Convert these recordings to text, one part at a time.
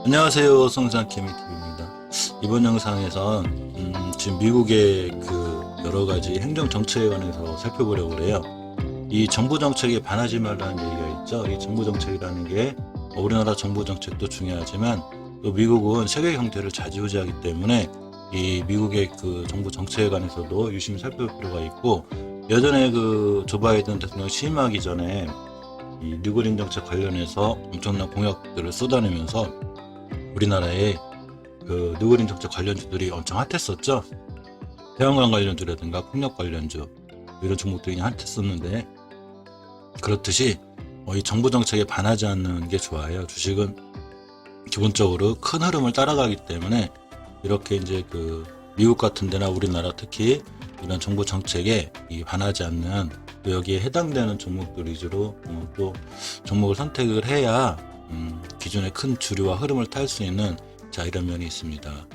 안녕하세요, 성장케미TV입니다. 이번 영상에선 지금 미국의 그 여러가지 행정정책에 관해서 살펴보려고 그래요. 이 정부정책에 반하지 말라는 얘기가 있죠. 이 정부정책이라는 게 우리나라 정부정책도 중요하지만 또 미국은 세계 경제를 좌지우지하기 때문에 이 미국의 그 정부정책에 관해서도 유심히 살펴볼 필요가 있고, 예전에 그 조 바이든 대통령 취임하기 전에 이 뉴그린 정책 관련해서 엄청난 공약들을 쏟아내면서 우리나라에 그 뉴그린 정책 관련주들이 엄청 핫했었죠. 태양광 관련주라든가 풍력 관련주 이런 종목들이 핫했었는데, 그렇듯이 이 정부 정책에 반하지 않는 게 좋아요. 주식은 기본적으로 큰 흐름을 따라가기 때문에 이렇게 이제 그 미국 같은 데나 우리나라 특히 이런 정부 정책에 반하지 않는, 또 여기에 해당되는 종목들 위주로 또 종목을 선택을 해야 기존의 큰 주류와 흐름을 탈 수 있는 이런 면이 있습니다.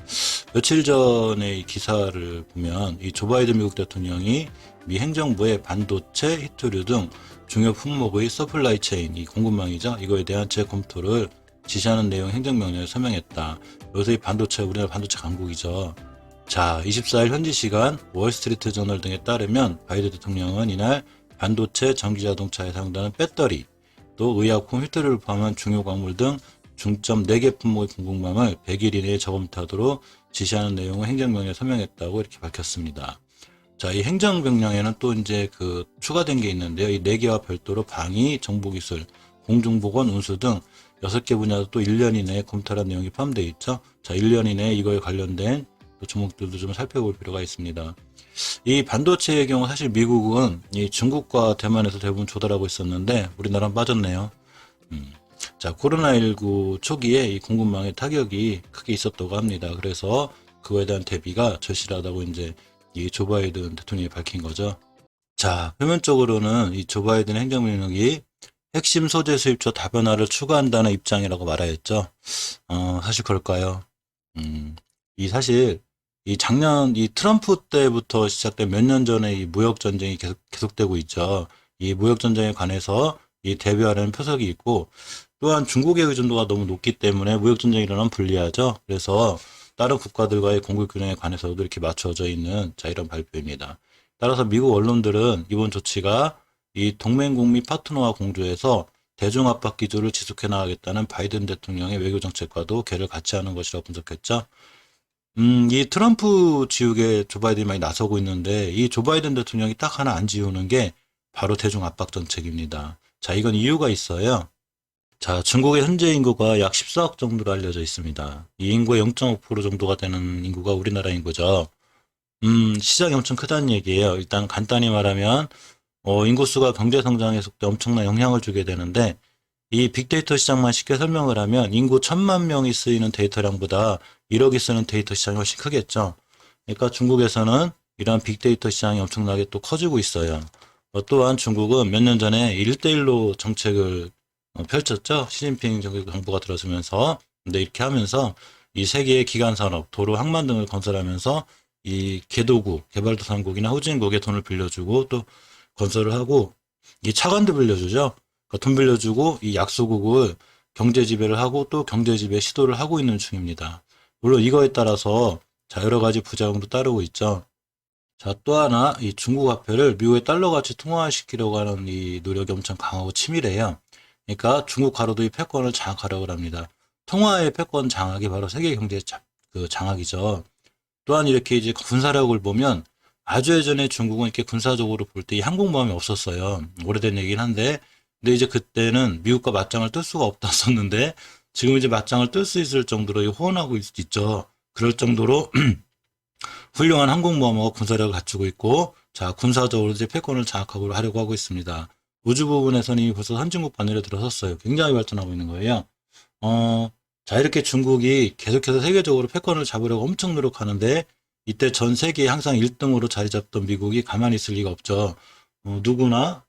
며칠 전에 이 기사를 보면 이 조 바이든 미국 대통령이 미 행정부의 반도체, 히토류 등 중요 품목의 서플라이 체인, 이 공급망이죠. 이거에 대한 재검토를 지시하는 내용 행정명령을 서명했다. 여기서 이 반도체, 우리나라 반도체 강국이죠. 자, 24일 현지 시간 월스트리트 저널 등에 따르면 바이든 대통령은 이날 반도체, 전기자동차에 사용되는 배터리, 또 의약품, 히토류를 포함한 중요 광물 등 중점 4개 품목의 공급망을 100일 이내에 재검토하도록 지시하는 내용을 행정명령에 서명했다고 이렇게 밝혔습니다. 자, 이 행정명령에는 또 이제 그 추가된 게 있는데요. 이 4개와 별도로 방위, 정보기술, 공중보건, 운수 등 6개 분야도 또 1년 이내에 검토하는 내용이 포함되어 있죠. 자, 1년 이내에 이거에 관련된 종목들도 좀 살펴볼 필요가 있습니다. 이 반도체의 경우 사실 미국은 이 중국과 대만에서 대부분 조달하고 있었는데 우리나라는 빠졌네요. 자, 코로나19 초기에 이 공급망의 타격이 크게 있었다고 합니다. 그래서 그거에 대한 대비가 절실하다고 이제 이 조 바이든 대통령이 밝힌 거죠. 자, 표면적으로는 이 조 바이든 행정명령이 핵심 소재 수입처 다변화를 추구한다는 입장이라고 말하였죠. 사실 그럴까요? 사실 이 작년 이 트럼프 때부터 시작된 몇 년 전에 이 무역 전쟁이 계속되고 있죠. 이 무역 전쟁에 관해서 이 대비하려는 표석이 있고, 또한 중국의 의존도가 너무 높기 때문에 무역 전쟁이 일어나면 불리하죠. 그래서 다른 국가들과의 공급 균형에 관해서도 이렇게 맞춰져 있는 이런 발표입니다. 따라서 미국 언론들은 이번 조치가 이 동맹국 및 파트너와 공조해서 대중 압박 기조를 지속해 나가겠다는 바이든 대통령의 외교 정책과도 궤를 같이 하는 것이라고 분석했죠. 이 트럼프 지우개 조 바이든이 많이 나서고 있는데, 이 조 바이든 대통령이 딱 하나 안 지우는 게 바로 대중 압박 정책입니다. 자, 이건 이유가 있어요. 자, 중국의 현재 인구가 약 14억 정도로 알려져 있습니다. 이 인구의 0.5% 정도가 되는 인구가 우리나라 인구죠. 시장이 엄청 크다는 얘기예요. 일단 간단히 말하면 인구수가 경제 성장에 속도 엄청난 영향을 주게 되는데, 이 빅데이터 시장만 쉽게 설명을 하면 인구 1000만 명이 쓰이는 데이터량보다 1억이 쓰는 데이터 시장이 훨씬 크겠죠. 그러니까 중국에서는 이러한 빅데이터 시장이 엄청나게 또 커지고 있어요. 또한 중국은 몇 년 전에 1대1로 정책을 펼쳤죠. 시진핑 정부가 들어서면서. 근데 이렇게 하면서 이 세계의 기간 산업, 도로, 항만 등을 건설하면서 이 개도국, 개발도상국이나 후진국에 돈을 빌려주고 또 건설을 하고, 이 차관도 빌려주죠. 그러니까 돈 빌려주고 이 약소국을 경제 지배를 하고 또 경제 지배 시도를 하고 있는 중입니다. 물론 이거에 따라서 여러 가지 부작용도 따르고 있죠. 자, 또 하나 이 중국 화폐를 미국의 달러 같이 통화시키려고 하는 이 노력이 엄청 강하고 치밀해요. 그러니까 중국 가로도 이 패권을 장악하려고 합니다. 통화의 패권 장악이 바로 세계 경제 장악이죠. 또한 이렇게 이제 군사력을 보면 아주 예전에 중국은 이렇게 군사적으로 볼 때 이 항공모함이 없었어요. 오래된 얘기긴 한데, 근데 이제 그때는 미국과 맞짱을 뜰 수가 없다 썼는데, 지금 이제 맞짱을 뜰 수 있을 정도로 호언하고 있죠. 그럴 정도로 훌륭한 항공모함하고 군사력을 갖추고 있고, 자, 군사적으로 이제 패권을 장악하고 하려고 하고 있습니다. 우주 부분에서는 이미 벌써 선진국 반열에 들어섰어요. 굉장히 발전하고 있는 거예요. 자, 이렇게 중국이 계속해서 세계적으로 패권을 잡으려고 엄청 노력하는데, 이때 전 세계에 항상 1등으로 자리 잡던 미국이 가만히 있을 리가 없죠.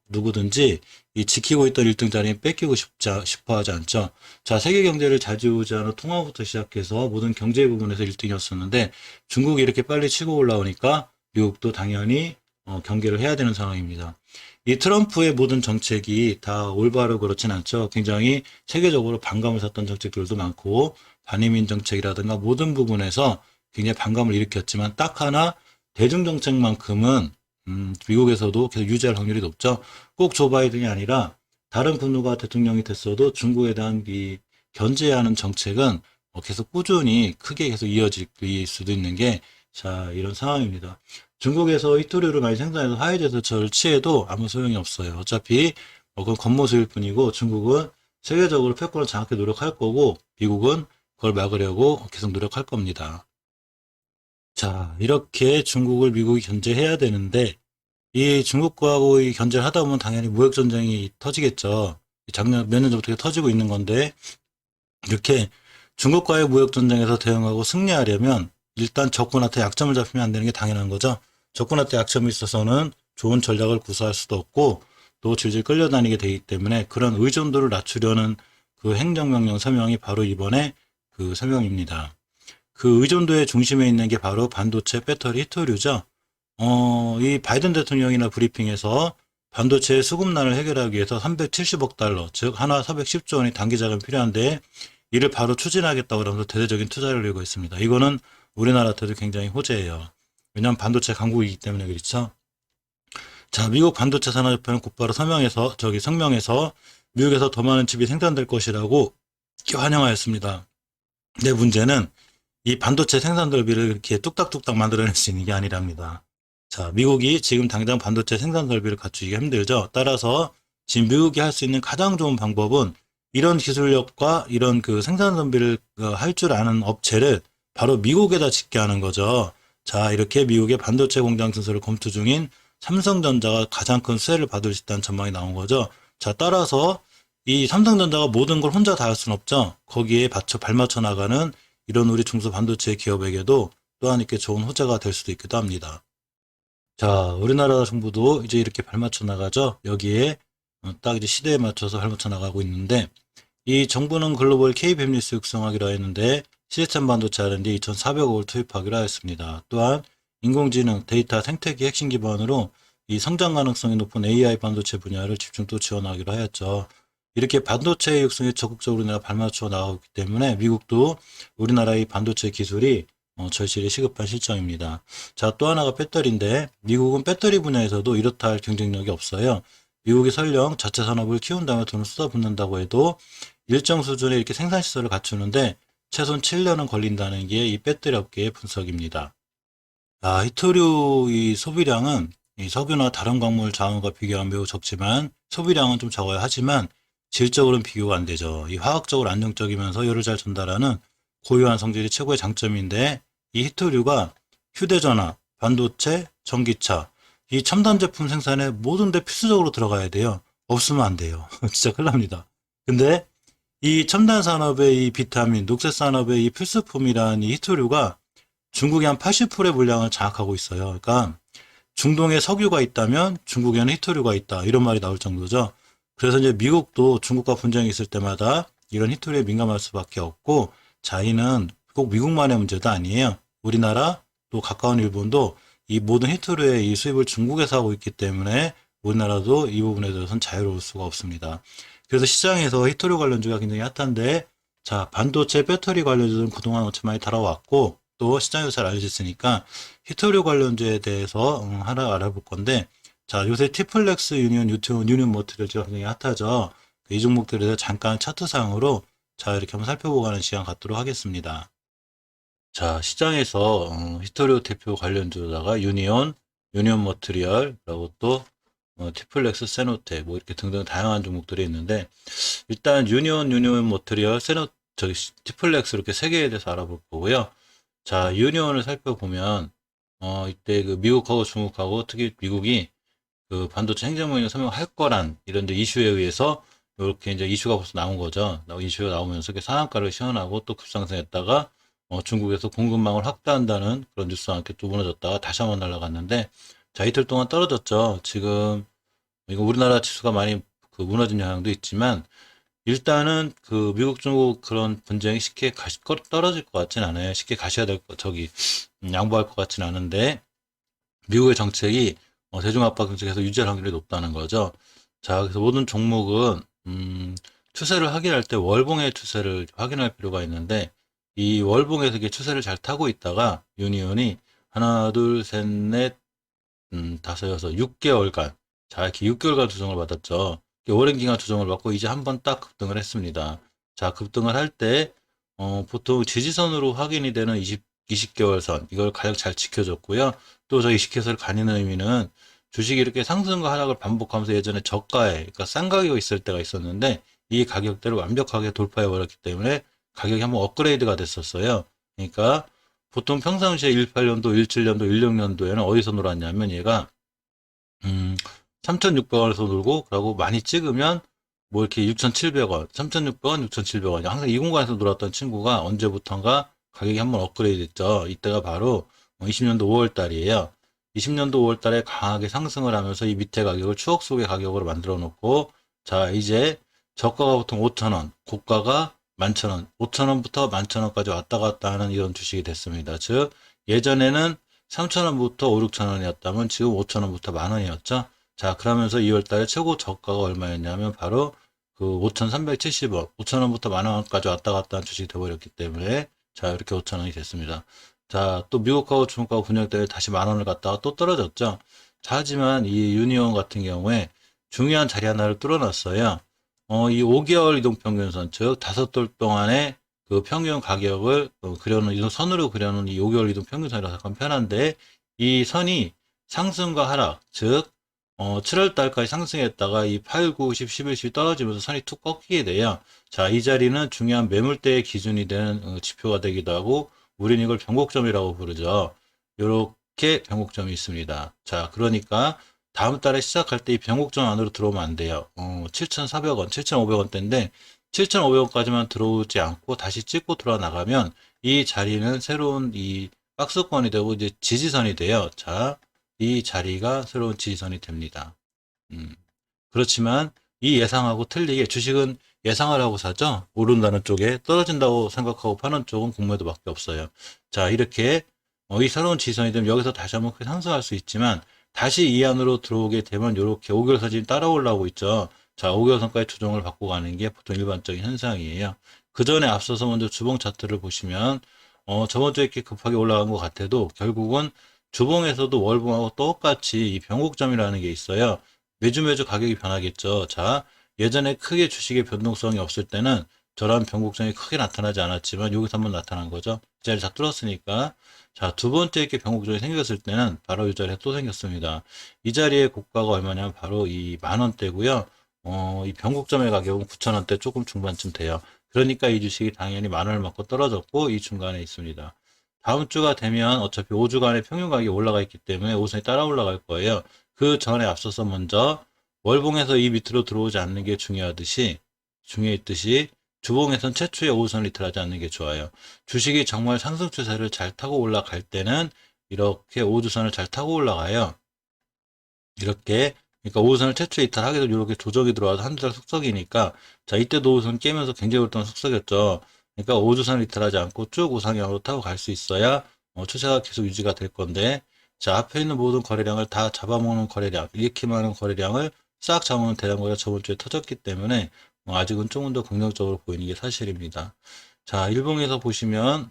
누구든지 이 지키고 있던 1등 자리는 뺏기고 싶어 하지 않죠. 자, 세계 경제를 좌지우지하는 통화부터 시작해서 모든 경제 부분에서 1등이었었는데, 중국이 이렇게 빨리 치고 올라오니까 미국도 당연히 경계를 해야 되는 상황입니다. 이 트럼프의 모든 정책이 다 올바르고 그렇진 않죠. 굉장히 세계적으로 반감을 샀던 정책들도 많고 반이민 정책이라든가 모든 부분에서 굉장히 반감을 일으켰지만 딱 하나 대중 정책만큼은 미국에서도 계속 유지할 확률이 높죠. 꼭 조 바이든이 아니라 다른 분우가 대통령이 됐어도 중국에 대한 이 견제하는 정책은 계속 꾸준히 크게 계속 이어질 수도 있는 게 자, 이런 상황입니다. 중국에서 히토류를 많이 생산해서 화해제스처를 취해도 아무 소용이 없어요. 어차피 그건 겉모습일 뿐이고 중국은 세계적으로 패권을 장악해 노력할 거고 미국은 그걸 막으려고 계속 노력할 겁니다. 자, 이렇게 중국을 미국이 견제해야 되는데 이 중국하고 이 견제를 하다 보면 당연히 무역 전쟁이 터지겠죠. 작년 몇 년 전부터 터지고 있는 건데 이렇게 중국과의 무역 전쟁에서 대응하고 승리하려면 일단 적군한테 약점을 잡히면 안 되는 게 당연한 거죠. 적군한테 약점이 있어서는 좋은 전략을 구사할 수도 없고 또 질질 끌려다니게 되기 때문에 그런 의존도를 낮추려는 그 행정명령 서명이 바로 이번에 그 서명입니다. 그 의존도의 중심에 있는 게 바로 반도체, 배터리, 히토류죠. 이 바이든 대통령이나 브리핑에서 반도체 수급난을 해결하기 위해서 370억 달러, 즉 하나 410조 원의 단기 자금 필요한데 이를 바로 추진하겠다고 하면서 대대적인 투자를 늘리고 있습니다. 이거는 우리나라한테도 굉장히 호재예요. 왜냐하면 반도체 강국이기 때문에 그렇죠. 자, 미국 반도체 산업협회는 곧바로 성명에서 미국에서 더 많은 칩이 생산될 것이라고 환영하였습니다. 근데 문제는 이 반도체 생산 설비를 이렇게 뚝딱뚝딱 만들어낼 수 있는 게 아니랍니다. 자, 미국이 지금 당장 반도체 생산 설비를 갖추기가 힘들죠. 따라서 지금 미국이 할 수 있는 가장 좋은 방법은 이런 기술력과 이런 그 생산 설비를 할 줄 아는 업체를 바로 미국에다 짓게 하는 거죠. 자, 이렇게 미국의 반도체 공장 증설을 검토 중인 삼성전자가 가장 큰 수혜를 받을 수 있다는 전망이 나온 거죠. 자, 따라서 이 삼성전자가 모든 걸 혼자 다 할 수는 없죠. 거기에 발맞춰 나가는 이런 우리 중소반도체 기업에게도 또한 이렇게 좋은 호재가 될 수도 있기도 합니다. 자, 우리나라 정부도 이제 이렇게 발맞춰 나가죠. 여기에 딱 이제 시대에 맞춰서 발맞춰 나가고 있는데 이 정부는 글로벌 K-팹리스 육성하기로 했는데 시스템 반도체 R&D 2,400억을 투입하기로 하였습니다. 또한 인공지능, 데이터, 생태계 핵심 기반으로 이 성장 가능성이 높은 AI 반도체 분야를 집중 또 지원하기로 하였죠. 이렇게 반도체 육성에 적극적으로 우리나라 발맞춰 나가고 있기 때문에 미국도 우리나라의 반도체 기술이 절실히 시급한 실정입니다. 자, 또 하나가 배터리인데 미국은 배터리 분야에서도 이렇다 할 경쟁력이 없어요. 미국이 설령 자체 산업을 키운 다음에 돈을 쏟아붓는다고 해도 일정 수준의 이렇게 생산 시설을 갖추는데 최소 7년은 걸린다는 게 이 배터리 업계의 분석입니다. 아, 히토류 이 소비량은 이 석유나 다른 광물 자원과 비교하면 매우 적지만 소비량은 좀 적어요. 하지만 질적으로는 비교가 안 되죠. 이 화학적으로 안정적이면서 열을 잘 전달하는 고유한 성질이 최고의 장점인데 이 히토류가 휴대전화, 반도체, 전기차 이 첨단 제품 생산에 모든 데 필수적으로 들어가야 돼요. 없으면 안 돼요. 진짜 큰일 납니다. 근데 이 첨단 산업의 이 비타민, 녹색 산업의 이 필수품이란 이 히토류가 중국의 한 80%의 물량을 장악하고 있어요. 그러니까 중동에 석유가 있다면 중국에는 히토류가 있다. 이런 말이 나올 정도죠. 그래서 이제 미국도 중국과 분쟁이 있을 때마다 이런 히토류에 민감할 수밖에 없고 자, 이는 꼭 미국만의 문제도 아니에요. 우리나라 또 가까운 일본도 이 모든 히토류의 이 수입을 중국에서 하고 있기 때문에 우리나라도 이 부분에 대해서는 자유로울 수가 없습니다. 그래서 시장에서 히토류 관련주가 굉장히 핫한데 자, 반도체 배터리 관련주는 그동안 어찌 많이 달아왔고 또 시장에서 잘 알려져 있으니까 히토류 관련주에 대해서 하나 알아볼 건데 자, 요새 티플렉스 유니온 머티리얼즈가 굉장히 핫하죠. 이 종목들에 대해서 잠깐 차트상으로 자, 이렇게 한번 살펴보고 가는 시간 갖도록 하겠습니다. 자, 시장에서 히토류 대표 관련주다가 유니온 머티리얼,라고 또 티플렉스, 세노테 뭐 이렇게 등등 다양한 종목들이 있는데 일단 유니온 머티리얼, 티플렉스 이렇게 세 개에 대해서 알아볼 거고요. 자, 유니온을 살펴보면 이때 그 미국하고 중국하고 특히 미국이 그 반도체 행정명령 서명할 거란 이런 이슈에 의해서 이렇게 이제 이슈가 벌써 나온 거죠. 이슈가 나오면서 상한가를 시현하고 또 급상승했다가 중국에서 공급망을 확대한다는 그런 뉴스와 함께 또 무너졌다가 다시 한번 날아갔는데 자, 이틀 동안 떨어졌죠. 지금 이거 우리나라 지수가 많이 그 무너진 영향도 있지만 일단은 그 미국 중국 그런 분쟁이 쉽게 떨어질 것 같진 않아요. 쉽게 가셔야 될 거 양보할 것 같진 않은데 미국의 정책이 대중압박 경제 계속 유지할 확률이 높다는 거죠. 자, 그래서 모든 종목은 추세를 확인할 때 월봉의 추세를 확인할 필요가 있는데 이 월봉에서 이게 추세를 잘 타고 있다가 유니온이 하나, 둘, 셋, 넷, 다섯, 여섯, 6개월간 자, 이렇게 6개월간 조정을 받았죠. 오랜 기간 조정을 받고 이제 한번 딱 급등을 했습니다. 자, 급등을 할 때 보통 지지선으로 확인이 되는 20개월 선 이걸 가장 잘 지켜줬고요. 또 저 20개선을 가리는 의미는 주식이 이렇게 상승과 하락을 반복하면서 예전에 저가에 그러니까 싼 가격이 있을 때가 있었는데 이 가격대를 완벽하게 돌파해 버렸기 때문에 가격이 한번 업그레이드가 됐었어요. 그러니까 보통 평상시에 18년도, 17년도, 16년도에는 어디서 놀았냐면 얘가 3,600원에서 놀고 그러고 많이 찍으면 뭐 이렇게 6,700원, 3,600원, 6,700원 항상 이 공간에서 놀았던 친구가 언제부턴가 가격이 한번 업그레이드 됐죠. 이때가 바로 20년도 5월 달이에요. 20년도 5월 달에 강하게 상승을 하면서 이 밑에 가격을 추억 속의 가격으로 만들어 놓고 자, 이제 저가가 보통 5,000원, 고가가 11,000원, 5,000원부터 11,000원까지 왔다 갔다 하는 이런 주식이 됐습니다. 즉, 예전에는 3,000원부터 5, 6,000원이었다면 지금 5,000원부터 만원이었죠. 자, 그러면서 2월 달에 최고 저가가 얼마였냐면 바로 그 5,370원, 5,000원부터 만원까지 왔다 갔다 한 주식이 되어버렸기 때문에 자, 이렇게 5,000원이 됐습니다. 자, 또 미국하고 중국하고 분열 때문에 다시 만원을 갔다가 또 떨어졌죠. 자, 하지만 이 유니온 같은 경우에 중요한 자리 하나를 뚫어놨어요. 이 5개월 이동평균선, 즉, 5돌 동안의 그 평균 가격을 그려놓은, 이 선으로 그려놓은 이 5개월 이동평균선이라서 약간 편한데, 이 선이 상승과 하락, 즉, 7월 달까지 상승했다가 이 8, 9, 10, 11, 12 떨어지면서 선이 툭 꺾이게 돼요. 자, 이 자리는 중요한 매물대의 기준이 되는 지표가 되기도 하고, 우리는 이걸 변곡점이라고 부르죠. 요렇게 변곡점이 있습니다. 자, 그러니까, 다음 달에 시작할 때 이 변곡점 안으로 들어오면 안 돼요. 7,400원, 7,500원대인데 7,500원까지만 들어오지 않고 다시 찍고 돌아 나가면 이 자리는 새로운 이 박스권이 되고 이제 지지선이 돼요. 자, 이 자리가 새로운 지지선이 됩니다. 그렇지만 이 예상하고 틀리게 주식은 예상을 하고 사죠. 오른다는 쪽에 떨어진다고 생각하고 파는 쪽은 공매도밖에 없어요. 자, 이렇게 이 새로운 지지선이 되면 여기서 다시 한번 크게 상승할 수 있지만 다시 이 안으로 들어오게 되면 이렇게 5개월선 지금 따라 올라오고 있죠. 자, 5개월선까지 조정을 받고 가는 게 보통 일반적인 현상이에요. 그 전에 앞서서 먼저 주봉 차트를 보시면 저번 주에 이렇게 급하게 올라간 것 같아도 결국은 주봉에서도 월봉하고 똑같이 이 변곡점이라는 게 있어요. 매주 가격이 변하겠죠. 자, 예전에 크게 주식의 변동성이 없을 때는 저런 변곡점이 크게 나타나지 않았지만 여기서 한번 나타난 거죠. 이 자리 다 뚫었으니까. 자, 두 번째 이렇게 변곡점이 생겼을 때는 바로 이 자리에 또 생겼습니다. 이 자리의 고가가 얼마냐면 바로 이 만원대고요. 이 변곡점의 가격은 9,000원대 조금 중반쯤 돼요. 그러니까 이 주식이 당연히 만원을 맞고 떨어졌고 이 중간에 있습니다. 다음 주가 되면 어차피 5주간의 평균 가격이 올라가 있기 때문에 5선이 따라 올라갈 거예요. 그 전에 앞서서 먼저 월봉에서 이 밑으로 들어오지 않는 게 중요했듯이 주봉에선 최초의 5선 리틀하지 않는 게 좋아요. 주식이 정말 상승 추세를 잘 타고 올라갈 때는 이렇게 5주선을 잘 타고 올라가요. 이렇게 그러니까 5호선을 최초에 이탈하게 되면 이렇게 조정이 들어와서 한두 달 속석이니까 자 이때도 5호선 깨면서 굉장히 오랫동안 속석였죠. 그러니까 5주선을 이탈하지 않고 쭉 우상향으로 타고 갈 수 있어야 추세가 계속 유지가 될 건데 자 앞에 있는 모든 거래량을 다 잡아먹는 거래량 이렇게 많은 거래량을 싹 잡아먹는 대량 거래가 저번 주에 터졌기 때문에 아직은 조금 더 긍정적으로 보이는 게 사실입니다. 자 일봉에서 보시면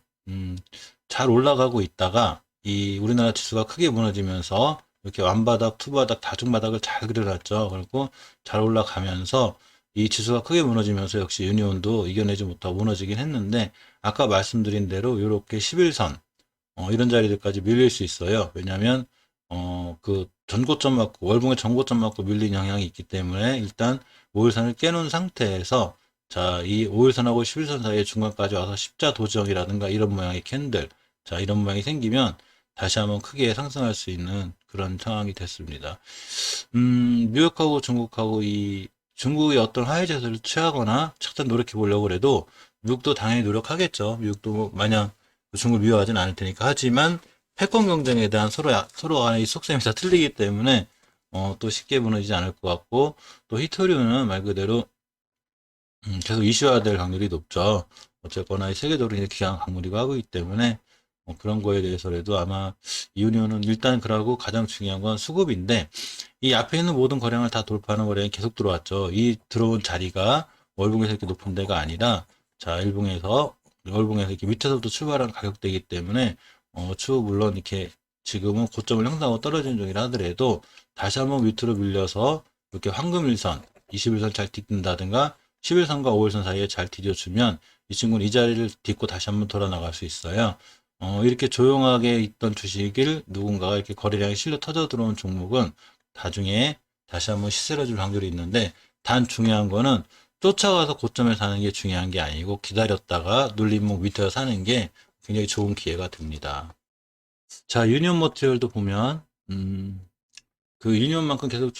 잘 올라가고 있다가 이 우리나라 지수가 크게 무너지면서 이렇게 완바닥, 투바닥, 다중바닥을 잘 그려놨죠. 그리고 잘 올라가면서 이 지수가 크게 무너지면서 역시 유니온도 이겨내지 못하고 무너지긴 했는데 아까 말씀드린 대로 이렇게 11선 이런 자리들까지 밀릴 수 있어요. 왜냐하면 그 전고점 맞고 월봉의 전고점 맞고 밀린 영향이 있기 때문에 일단 5일선을 깨놓은 상태에서 자, 이 5일선하고 11선 사이의 중간까지 와서 십자 도정이라든가 이런 모양의 캔들 자, 이런 모양이 생기면 다시 한번 크게 상승할 수 있는 그런 상황이 됐습니다. 미국하고 중국하고 이 중국의 어떤 하위 제스를 취하거나 착단 노력해 보려고 해도 미국도 당연히 노력하겠죠. 미국도 뭐 마냥 중국을 미워하진 않을 테니까 하지만 패권 경쟁에 대한 서로 간의 속셈이 다 틀리기 때문에 또 쉽게 무너지지 않을 것 같고 또 히토류는 말 그대로 계속 이슈화될 확률이 높죠. 어쨌거나 세계적으로 이렇게 강한 강물이고 하고 있기 때문에 그런 거에 대해서라도 아마 이윤이온은 일단 그러고 가장 중요한 건 수급인데 이 앞에 있는 모든 거래량을 다 돌파하는 거래량이 계속 들어왔죠. 이 들어온 자리가 월봉에서 이렇게 높은 데가 아니라 자 월봉에서 이렇게 밑에서부터 출발하는 가격대이기 때문에 추후 물론 이렇게 지금은 고점을 형성하고 떨어지는 중이라 하더라도 다시 한번 밑으로 밀려서 이렇게 황금일선 21선 잘 디딘다든가 11선과 5일선 사이에 잘 디뎌주면 이 친구는 이 자리를 딛고 다시 한번 돌아 나갈 수 있어요. 이렇게 조용하게 있던 주식을 누군가가 이렇게 거래량이 실려 터져 들어온 종목은 나중에 다시 한번 시세를 줄 확률이 있는데 단 중요한 거는 쫓아가서 고점에 사는 게 중요한 게 아니고 기다렸다가 눌림목 밑에서 사는 게 굉장히 좋은 기회가 됩니다. 자, 유니온 머티리얼도 보면 그 유니온만큼 계속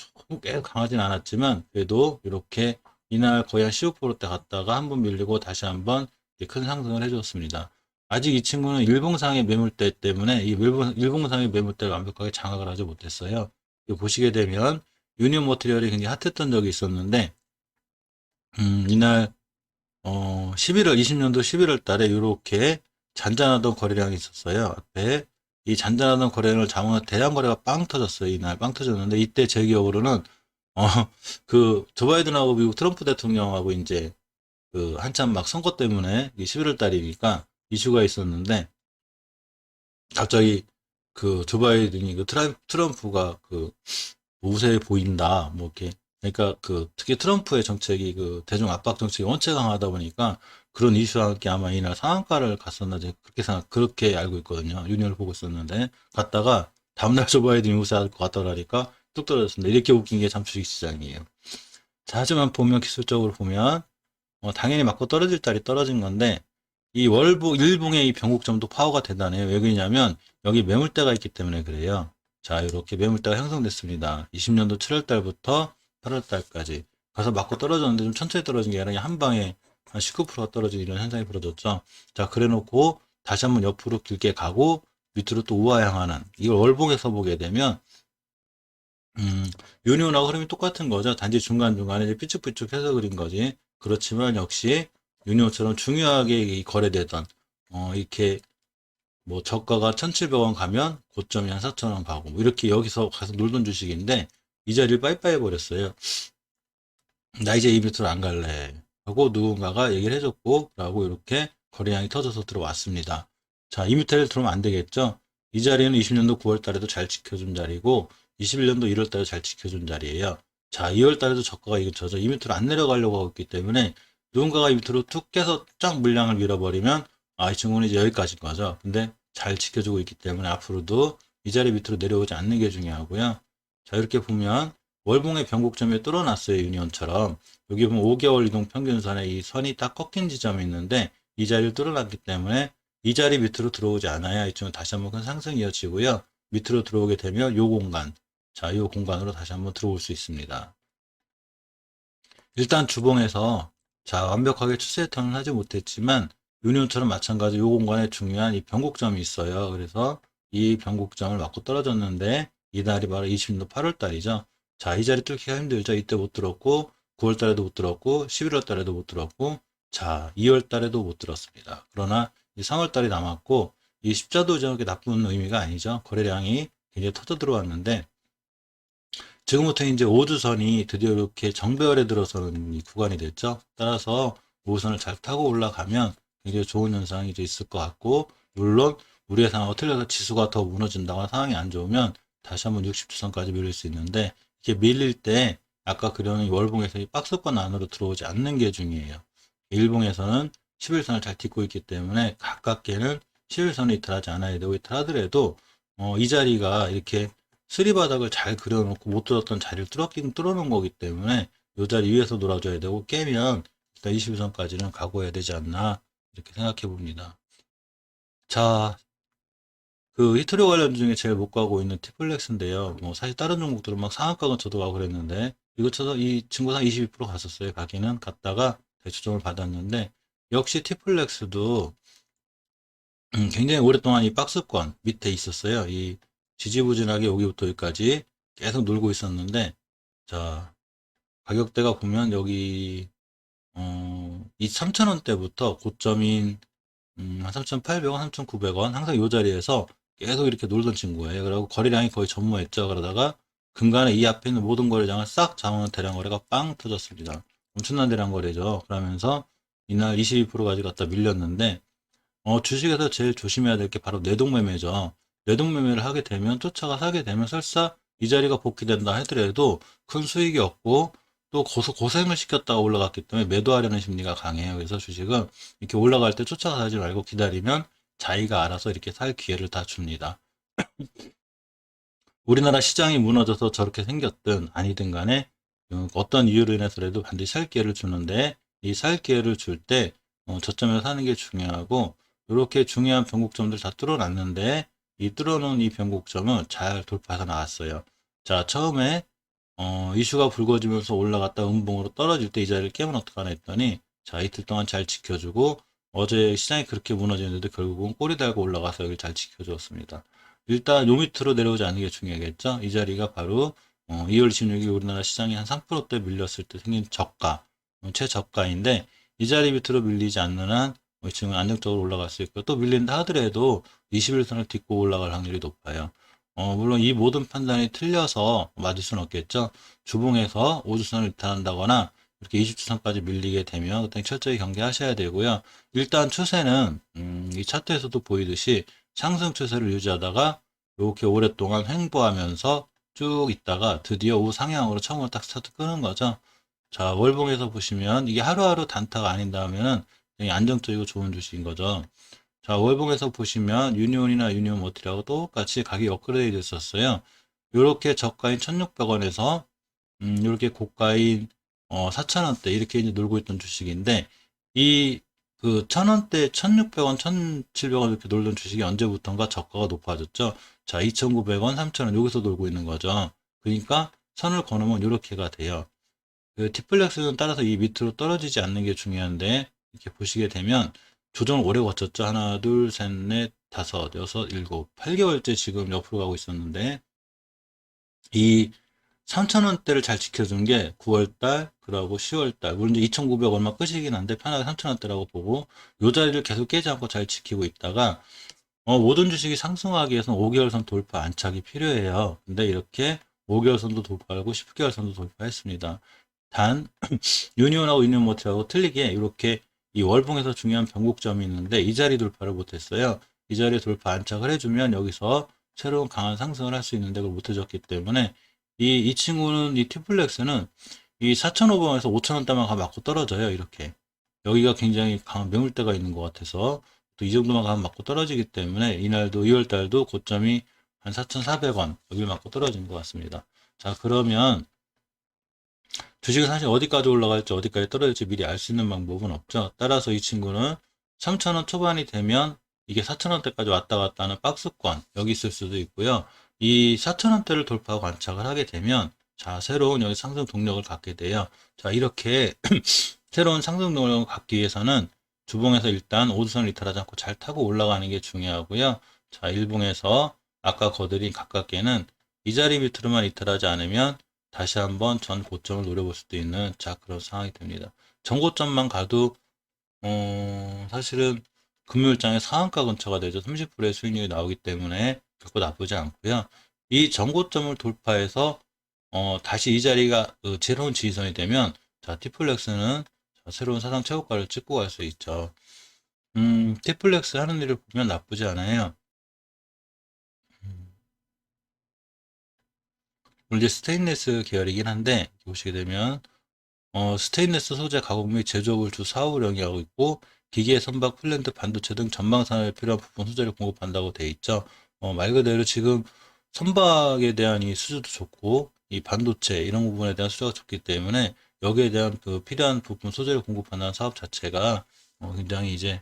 강하진 않았지만 그래도 이렇게 이날 거의 한 15%대 갔다가 한번 밀리고 다시 한번 큰 상승을 해줬습니다. 아직 이 친구는 일봉상의 매물대 때문에 이 일봉상의 매물대를 완벽하게 장악을 하지 못했어요. 보시게 되면 유니온 머티리얼이 굉장히 핫했던 적이 있었는데 이날 20년도 11월 달에 이렇게 잔잔하던 거래량이 있었어요. 앞에 이 잔잔하던 거래량을 잡으면 대량 거래가 빵 터졌어요. 이날 빵 터졌는데 이때 제 기억으로는 어, 조 바이든하고 미국 트럼프 대통령하고 이제 한참 막 선거 때문에 11월 달이니까 이슈가 있었는데 갑자기 조 바이든이 트럼프가 우세해 보인다. 뭐 이렇게 그러니까 특히 트럼프의 정책이 대중 압박 정책이 원체 강하다 보니까 그런 이슈와 함께 아마 이날 상한가를 갔었나 그렇게 알고 있거든요. 유니온을 보고 있었는데 갔다가 다음날 조 바이든이 우세할 것 같더라니까 뚝 떨어졌습니다. 이렇게 웃긴 게 참 주식시장이에요. 자, 하지만 보면 기술적으로 보면 당연히 맞고 떨어질 자리 떨어진 건데 이 일봉의 이 변곡점도 파워가 대단해요. 왜 그러냐면 여기 매물대가 있기 때문에 그래요. 자, 이렇게 매물대가 형성됐습니다. 20년도 7월 달부터 8월 달까지 가서 맞고 떨어졌는데 좀 천천히 떨어진 게 아니라 한 방에 한 19%가 떨어지는 이런 현상이 벌어졌죠. 자, 그래 놓고 다시 한번 옆으로 길게 가고 밑으로 또 우하향하는 이걸 월봉에서 보게 되면 유니온하고 흐름이 똑같은 거죠. 단지 중간중간에 이제 삐쭉삐쭉 해서 그린 거지. 그렇지만 역시 유니온처럼 중요하게 거래되던 이렇게 뭐 저가가 1,700원 가면 고점이 한 4,000원 가고 뭐 이렇게 여기서 가서 놀던 주식인데 이 자리를 빠이빠이 해버렸어요. 나 이제 이 밑으로 안 갈래 하고 누군가가 얘기를 해줬고 라고 이렇게 거래량이 터져서 들어왔습니다. 자, 이 밑에를 들어오면 안 되겠죠. 이 자리는 20년도 9월 달에도 잘 지켜준 자리고 21년도 1월 달에 잘 지켜준 자리예요. 자, 2월 달에도 저가가 이 근처죠. 이 밑으로 안 내려가려고 하고 있기 때문에 누군가가 이 밑으로 툭 깨서 쫙 물량을 밀어버리면 이 친구는 이제 여기까지인 거죠. 근데 잘 지켜주고 있기 때문에 앞으로도 이 자리 밑으로 내려오지 않는 게 중요하고요. 자, 이렇게 보면 월봉의 변곡점에 뚫어놨어요. 유니온처럼. 여기 보면 5개월 이동 평균선에 이 선이 딱 꺾인 지점이 있는데 이 자리를 뚫어놨기 때문에 이 자리 밑으로 들어오지 않아야 이쪽은 다시 한번 큰 상승이 이어지고요. 밑으로 들어오게 되면 요 공간, 자, 요 공간으로 다시 한번 들어올 수 있습니다. 일단 주봉에서 자, 완벽하게 추세 턴을 하지 못했지만 유니온처럼 마찬가지 요 공간에 중요한 이 변곡점이 있어요. 그래서 이 변곡점을 맞고 떨어졌는데 이날이 바로 20년도 8월 달이죠. 자, 이 자리 뚫기가 힘들죠. 이때 못 들었고 9월 달에도 못 들었고 11월 달에도 못 들었고 자, 2월 달에도 못 들었습니다. 그러나 이 3월 달이 남았고 이 십자도 저게 나쁜 의미가 아니죠. 거래량이 굉장히 터져 들어왔는데 지금부터 이제 5주선이 드디어 이렇게 정배열에 들어서는 이 구간이 됐죠. 따라서 5선을 잘 타고 올라가면 굉장히 좋은 현상이 이제 있을 것 같고, 물론 우리 예상하고 틀려서 지수가 더 무너진다거나 상황이 안 좋으면 다시 한번 60주선까지 밀릴 수 있는데, 이렇게 밀릴 때 아까 그려놓은 월봉에서 이 박스권 안으로 들어오지 않는 게 중요해요. 일봉에서는 11선을 잘 딛고 있기 때문에 가깝게는 11선을 이탈하지 않아야 되고, 이탈하더라도 이 자리가 이렇게 쓰리바닥을 잘 그려놓고 못 뚫었던 자리를 뚫어놓은 거기 때문에 이 자리 위에서 놀아줘야 되고 깨면 일단 22선까지는 각오해야 되지 않나 이렇게 생각해 봅니다. 자, 히트로 관련 중에 제일 못 가고 있는 티플렉스인데요. 뭐 사실 다른 종목들은 막 상한가는 저도 가고 그랬는데 이것저것 이 친구 한 22% 갔었어요. 가기는 갔다가 대추점을 받았는데 역시 티플렉스도 굉장히 오랫동안 이 박스권 밑에 있었어요. 이 지지부진하게 여기부터 여기까지 계속 놀고 있었는데, 자, 가격대가 보면 여기, 이 3,000원대부터 고점인, 한 3,800원, 3,900원 항상 이 자리에서 계속 이렇게 놀던 친구예요. 그리고 거래량이 거의 전무했죠. 그러다가 금간에 이 앞에 있는 모든 거래량을 싹 잡아놓은 대량 거래가 빵 터졌습니다. 엄청난 대량 거래죠. 그러면서 이날 22%까지 갖다 밀렸는데 주식에서 제일 조심해야 될 게 바로 내동매매죠. 내동매매를 하게 되면 쫓아가 사게 되면 설사 이 자리가 복귀된다 하더라도 큰 수익이 없고 또 고생을 시켰다가 올라갔기 때문에 매도하려는 심리가 강해요. 그래서 주식은 이렇게 올라갈 때 쫓아가 사지 말고 기다리면 자기가 알아서 이렇게 살 기회를 다 줍니다. 우리나라 시장이 무너져서 저렇게 생겼든 아니든 간에 어떤 이유로 인해서라도 반드시 살 기회를 주는데 이 살 기회를 줄 때 저점에서 사는 게 중요하고 이렇게 중요한 변곡점들 다 뚫어놨는데 이 뚫어놓은 이 변곡점을 잘 돌파해서 나왔어요. 자, 처음에 이슈가 불거지면서 올라갔다 음봉으로 떨어질 때 이 자리를 깨면 어떡하나 했더니 자, 이틀 동안 잘 지켜주고 어제 시장이 그렇게 무너지는데도 결국은 꼬리 달고 올라가서 여기 잘 지켜주었습니다. 일단 요 밑으로 내려오지 않는 게 중요하겠죠. 이 자리가 바로 2월 26일 우리나라 시장이 한 3%대 밀렸을 때 생긴 저가, 최저가인데 이 자리 밑으로 밀리지 않는 한 지금 안정적으로 올라갈 수 있고 또 밀린다 하더라도 21선을 딛고 올라갈 확률이 높아요. 물론 이 모든 판단이 틀려서 맞을 수는 없겠죠. 주봉에서 5주선을 이탈한다거나 이렇게 20주선까지 밀리게 되면 그때 철저히 경계하셔야 되고요. 일단 추세는 이 차트에서도 보이듯이 상승 추세를 유지하다가 이렇게 오랫동안 횡보하면서 쭉 있다가 드디어 우상향으로 처음으로 딱 스타트 끄는 거죠. 자, 월봉에서 보시면 이게 하루하루 단타가 아닌다면은 굉장히 안정적이고 좋은 주식인 거죠. 자, 월봉에서 보시면 유니온이나 유니온 모티하고 똑같이 가격이 업그레이드 됐었어요. 이렇게 저가인 1,600원에서 이렇게 고가인 4,000원대 이렇게 이제 놀고 있던 주식인데 이 그 1,000원대 1,600원, 1,700원 이렇게 놀던 주식이 언제부턴가 저가가 높아졌죠. 자, 2,900원, 3,000원 여기서 놀고 있는 거죠. 그러니까 선을 거놓으면 이렇게가 돼요. 그 티플렉스는 따라서 이 밑으로 떨어지지 않는 게 중요한데 이렇게 보시게 되면 조정을 오래 거쳤죠. 하나, 둘, 셋, 넷, 다섯, 여섯, 일곱, 8개월째 지금 옆으로 가고 있었는데 이 3,000원대를 잘 지켜준 게 9월달, 그러고 10월달. 물론 이제 2,900 얼마 끝이긴 한데 편하게 3,000원대라고 보고 요 자리를 계속 깨지 않고 잘 지키고 있다가 모든 주식이 상승하기 위해서는 5개월선 돌파 안착이 필요해요. 근데 이렇게 5개월선도 돌파하고 10개월선도 돌파했습니다. 단 유니온하고 유니온모티하고 틀리게 이렇게 이 월봉에서 중요한 변곡점이 있는데 이 자리 돌파를 못했어요. 이 자리에 돌파 안착을 해주면 여기서 새로운 강한 상승을 할 수 있는데 그걸 못해줬기 때문에 이 친구는 이 티플렉스는 이 4,500원에서 5,000원대만 가 맞고 떨어져요. 이렇게 여기가 굉장히 강한 매물대가 있는 것 같아서 또 이 정도만 가면 맞고 떨어지기 때문에 이날도 2월달도 고점이 한 4,400원 여기를 맞고 떨어진 것 같습니다. 자, 그러면 주식은 사실 어디까지 올라갈지 어디까지 떨어질지 미리 알 수 있는 방법은 없죠. 따라서 이 친구는 3,000원 초반이 되면 이게 4,000원대까지 왔다 갔다 하는 박스권 여기 있을 수도 있고요. 이 4,000원대를 돌파하고 안착을 하게 되면 자, 새로운 여기 상승 동력을 갖게 돼요. 자, 이렇게 새로운 상승 동력을 갖기 위해서는 주봉에서 일단 5주선을 이탈하지 않고 잘 타고 올라가는 게 중요하고요. 자, 일봉에서 아까 거드린 가깝게는 이 자리 밑으로만 이탈하지 않으면 다시 한번 전 고점을 노려볼 수도 있는 자 그런 상황이 됩니다. 전 고점만 가도 사실은 금요일장에 상한가 근처가 되죠. 30%의 수익률이 나오기 때문에 결코 나쁘지 않고요. 이 전고점을 돌파해서 다시 이 자리가 새로운 지지선이 되면 자 티플렉스는 새로운 사상 최고가를 찍고 갈 수 있죠. 티플렉스 하는 일을 보면 나쁘지 않아요. 물론 이제 스테인리스 계열이긴 한데 보시게 되면 스테인리스 소재 가공 및 제조업을 주 사업을 영위하고 있고 기계, 선박, 플랜트, 반도체 등 전방 산업에 필요한 부품 소재를 공급한다고 돼 있죠. 말 그대로 지금 선박에 대한 이 수주도 좋고 이 반도체 이런 부분에 대한 수요가 좋기 때문에 여기에 대한 그 필요한 부품 소재를 공급하는 사업 자체가 굉장히 이제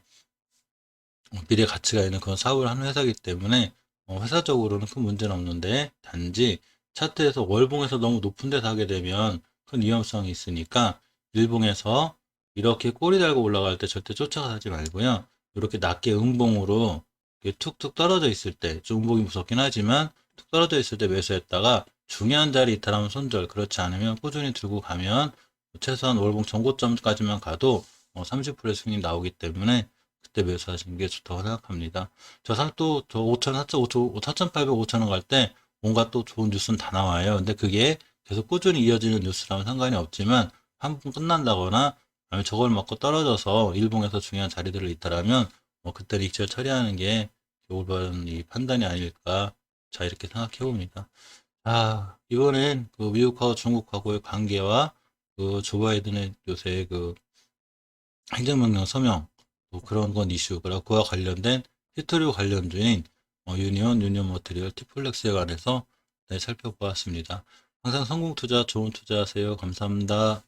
미래 가치가 있는 그런 사업을 하는 회사이기 때문에 회사적으로는 큰 문제는 없는데 단지 차트에서 월봉에서 너무 높은 데서 하게 되면 큰 위험성이 있으니까 일봉에서 이렇게 꼬리 달고 올라갈 때 절대 쫓아가 사지 말고요. 이렇게 낮게 음봉으로 이렇게 툭툭 떨어져 있을 때, 좀 음봉이 무섭긴 하지만 툭 떨어져 있을 때 매수했다가 중요한 자리 이탈하면 손절, 그렇지 않으면 꾸준히 들고 가면 최소한 월봉 전고점까지만 가도 30%의 수익이 나오기 때문에 그때 매수하시는 게 좋다고 생각합니다. 저 5천, 4,800, 5천원 갈 때 뭔가 또 좋은 뉴스는 다 나와요. 근데 그게 계속 꾸준히 이어지는 뉴스라면 상관이 없지만 한 번 끝난다거나 아니면 저걸 맞고 떨어져서 일봉에서 중요한 자리들을 있다라면 그때는 익절 처리하는 게 올바른 이 판단이 아닐까. 자, 이렇게 생각해 봅니다. 이번엔 그 미국하고 중국하고의 관계와 그 조 바이든의 요새 그 행정명령 서명 뭐 그런 건 이슈 그리고 그와 관련된 히토류 관련주인 유니온 머티리얼, 티플렉스에 관해서 네, 살펴보았습니다. 항상 성공 투자, 좋은 투자하세요. 감사합니다.